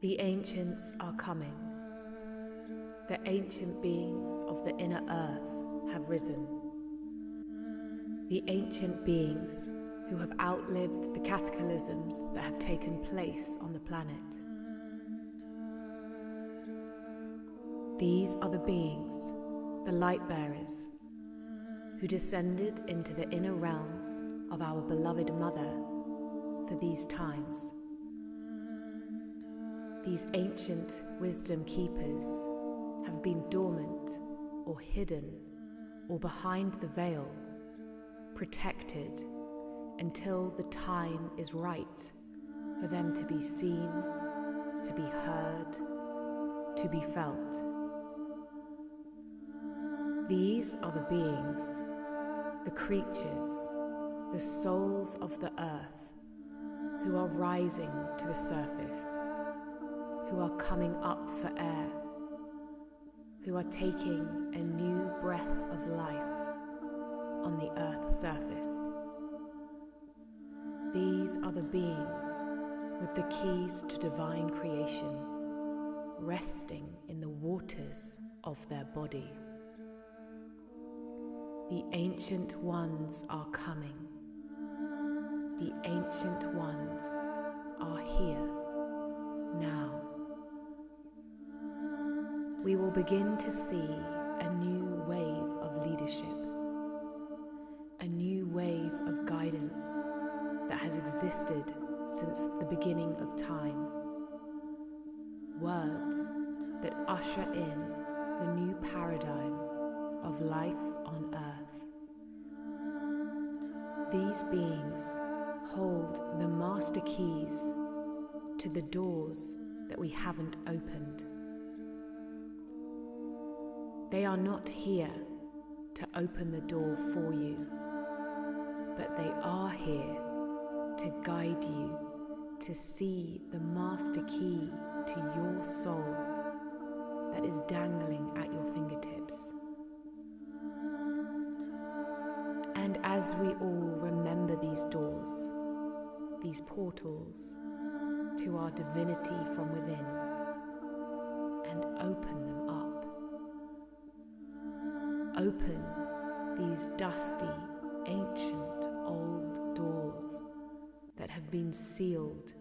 The ancients are coming. The ancient beings of the inner earth have risen. The ancient beings who have outlived the cataclysms that have taken place on the planet. These are the beings, the light bearers, who descended into the inner realms of our beloved Mother for these times. These ancient wisdom keepers have been dormant or hidden or behind the veil, protected until the time is right for them to be seen, to be heard, to be felt. These are the beings, the creatures, the souls of the earth who are rising to the surface, who are coming up for air, who are taking a new breath of life on the earth's surface. These are the beings with the keys to divine creation, resting in the waters of their body. The ancient ones are coming. The ancient ones are here now. We will begin to see a new wave of leadership, a new wave of guidance that has existed since the beginning of time. Words that usher in the new paradigm of life on earth. These beings hold the master keys to the doors that we haven't opened. They are not here to open the door for you, but they are here to guide you to see the master key to your soul that is dangling at your fingertips. And as we all remember these doors, these portals to our divinity from within, and open them up, open these dusty, ancient, old doors that have been sealed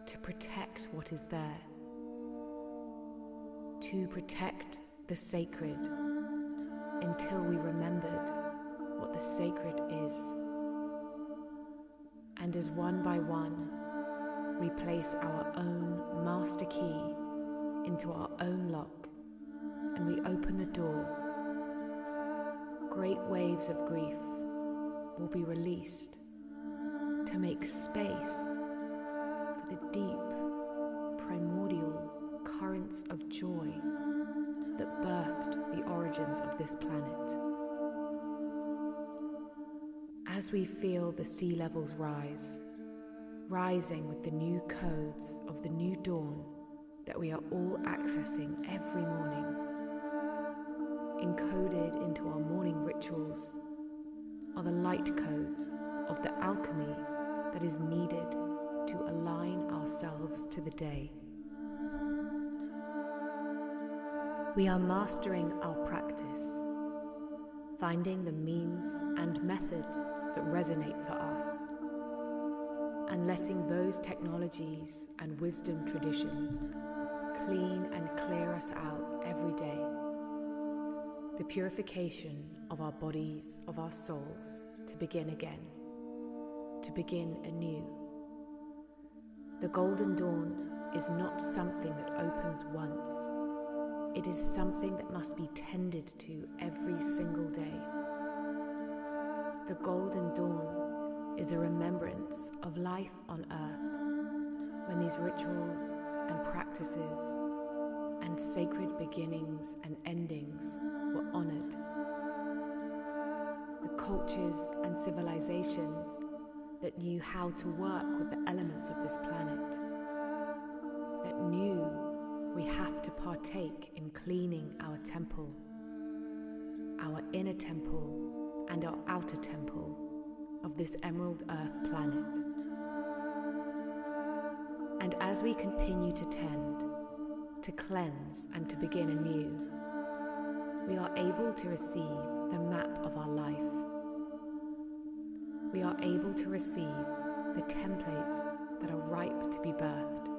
to protect what is there, to protect the sacred until we remembered what the sacred is. And as one by one, we place our own master key into our own lock and we open the door, great waves of grief will be released to make space for the deep, primordial currents of joy that birthed the origins of this planet. As we feel the sea levels rise, rising with the new codes of the new dawn that we are all accessing every morning, encoded into our morning rituals are the light codes of the alchemy that is needed to align ourselves to the day. We are mastering our practice, finding the means and methods that resonate for us, and letting those technologies and wisdom traditions clean and clear us out every day. The purification of our bodies, of our souls, to begin again, to begin anew. The golden dawn is not something that opens once. It is something that must be tended to every single day. The golden dawn is a remembrance of life on earth, when these rituals and practices and sacred beginnings and endings were honored. The cultures and civilizations that knew how to work with the elements of this planet, that knew we have to partake in cleaning our temple, our inner temple and our outer temple of this emerald earth planet. And as we continue to tend, to cleanse and to begin anew, we are able to receive the map of our life. We are able to receive the templates that are ripe to be birthed.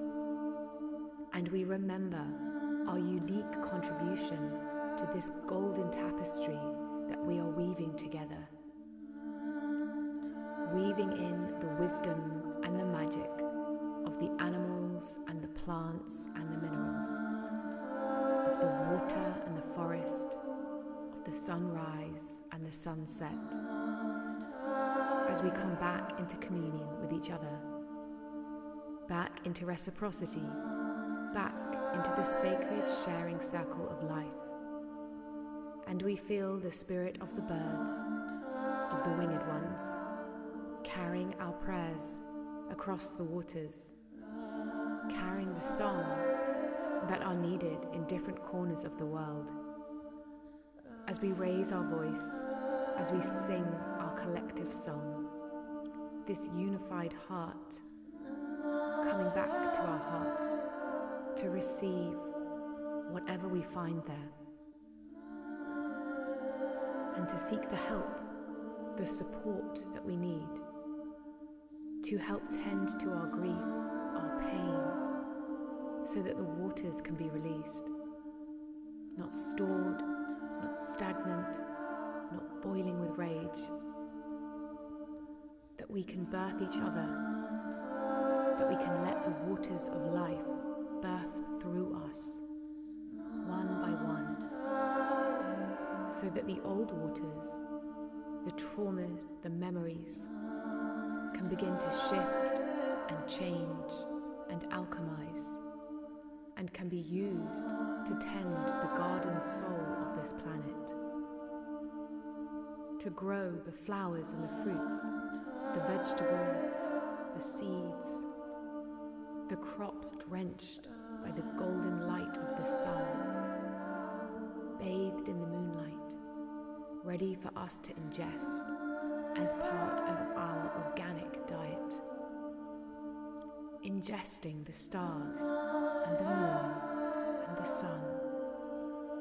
And we remember our unique contribution to this golden tapestry that we are weaving together. Weaving in the wisdom and the magic of the animals and the plants and the minerals, of the water and the forest, of the sunrise and the sunset, as we come back into communion with each other, back into reciprocity, back into the sacred sharing circle of life. And we feel the spirit of the birds, of the winged ones, carrying our prayers across the waters, carrying the songs that are needed in different corners of the world. As we raise our voice, as we sing our collective song, this unified heart coming back to our hearts to receive whatever we find there, and to seek the help, the support that we need to help tend to our grief, our pain, so that the waters can be released, not stored, not stagnant, not boiling with rage, that we can birth each other, that we can let the waters of life birth through us, one by one, so that the old waters, the traumas, the memories, can begin to shift and change and alchemize, and can be used to tend the garden soul of this planet, to grow the flowers and the fruits, the vegetables, the seeds, the crops drenched by the golden light of the sun, bathed in the moonlight, ready for us to ingest as part of our organic diet. Ingesting the stars and the moon and the sun,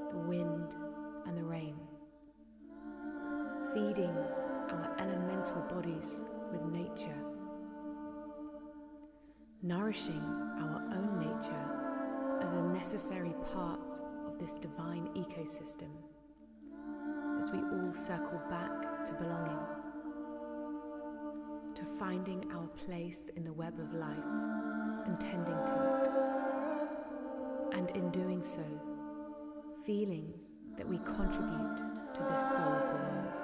the wind and the rain. Feeding our elemental bodies with nature. Nourishing our own nature as a necessary part of this divine ecosystem, as we all circle back to belonging, to finding our place in the web of life and tending to it, and in doing so, feeling that we contribute to this soul of the world,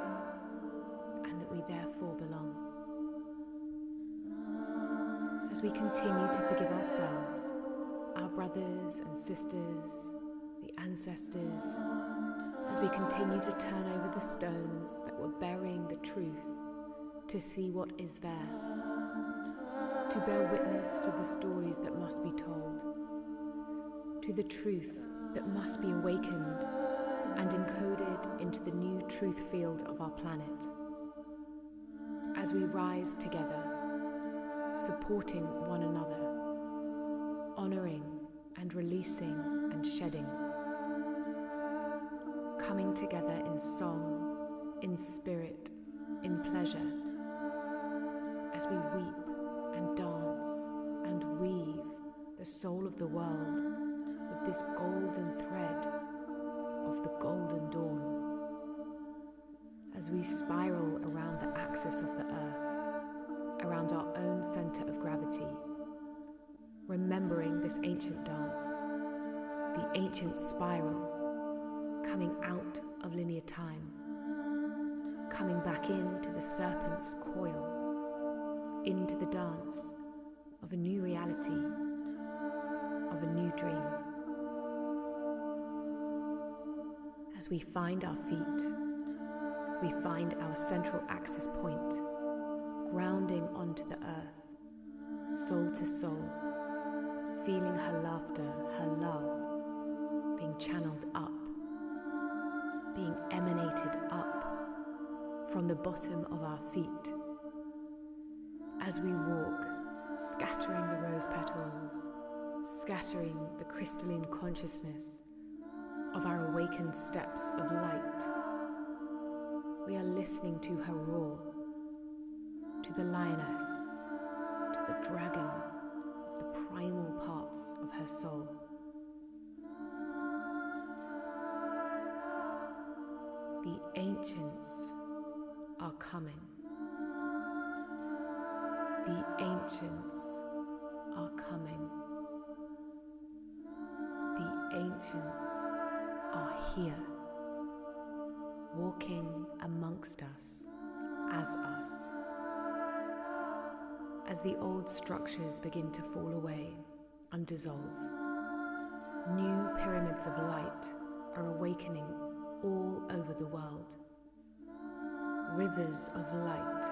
and that we therefore belong. As we continue to forgive ourselves, our brothers and sisters, the ancestors, as we continue to turn over the stones that were burying the truth, to see what is there, to bear witness to the stories that must be told, to the truth that must be awakened and encoded into the new truth field of our planet. As we rise together, supporting one another, honoring and releasing and shedding, coming together in song, in spirit, in pleasure, as we weep and dance and weave the soul of the world with this golden thread of the golden dawn, as we spiral around the axis of the earth, around our own center of gravity, remembering this ancient dance, the ancient spiral, coming out of linear time, coming back into the serpent's coil, into the dance of a new reality, of a new dream. As we find our feet, we find our central axis point, grounding onto the earth, soul to soul, feeling her laughter, her love, being channeled up, being emanated up from the bottom of our feet. As we walk, scattering the rose petals, scattering the crystalline consciousness of our awakened steps of light. We are listening to her roar, to the lioness, to the dragon of the primal parts of her soul. The ancients are coming. The ancients are coming. The ancients are here, walking amongst us, as us. As the old structures begin to fall away and dissolve, new pyramids of light are awakening all over the world. Rivers of light,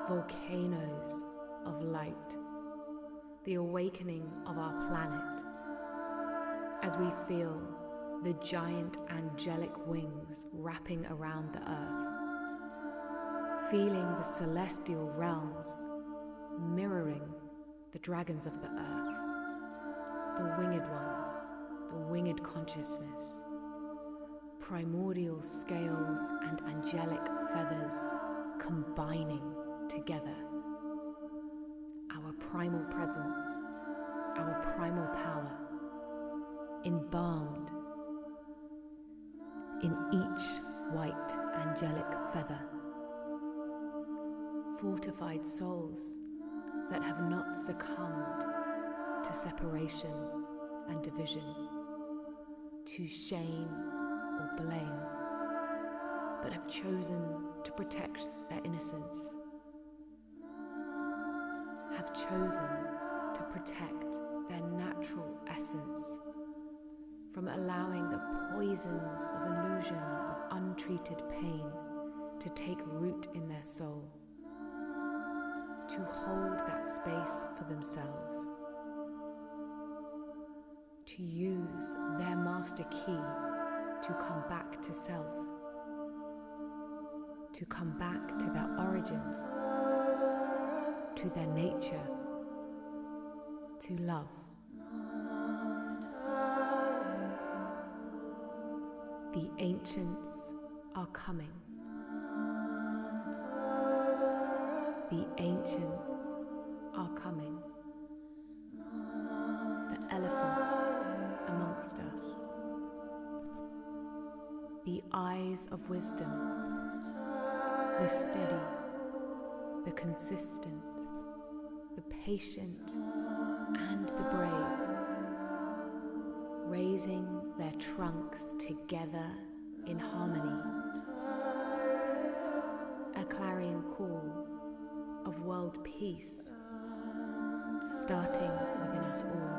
volcanoes of light, the awakening of our planet, as we feel the giant angelic wings wrapping around the earth, feeling the celestial realms mirroring the dragons of the earth, the winged ones, the winged consciousness, primordial scales and angelic feathers combining together. Our primal presence, our primal power, embalmed in each white angelic feather. Fortified souls that have not succumbed to separation and division, to shame or blame, but have chosen to protect their innocence, have chosen to protect their natural essence from allowing the poisons of illusion of untreated pain to take root in their soul, to hold that space for themselves, to use their master key to come back to self, to come back to their origins, to their nature, to love. The ancients are coming. The ancients are coming. The elephants amongst us. The eyes of wisdom. The steady, the consistent, the patient, and the brave, raising their trunks together in harmony. A clarion call of world peace, starting within us all.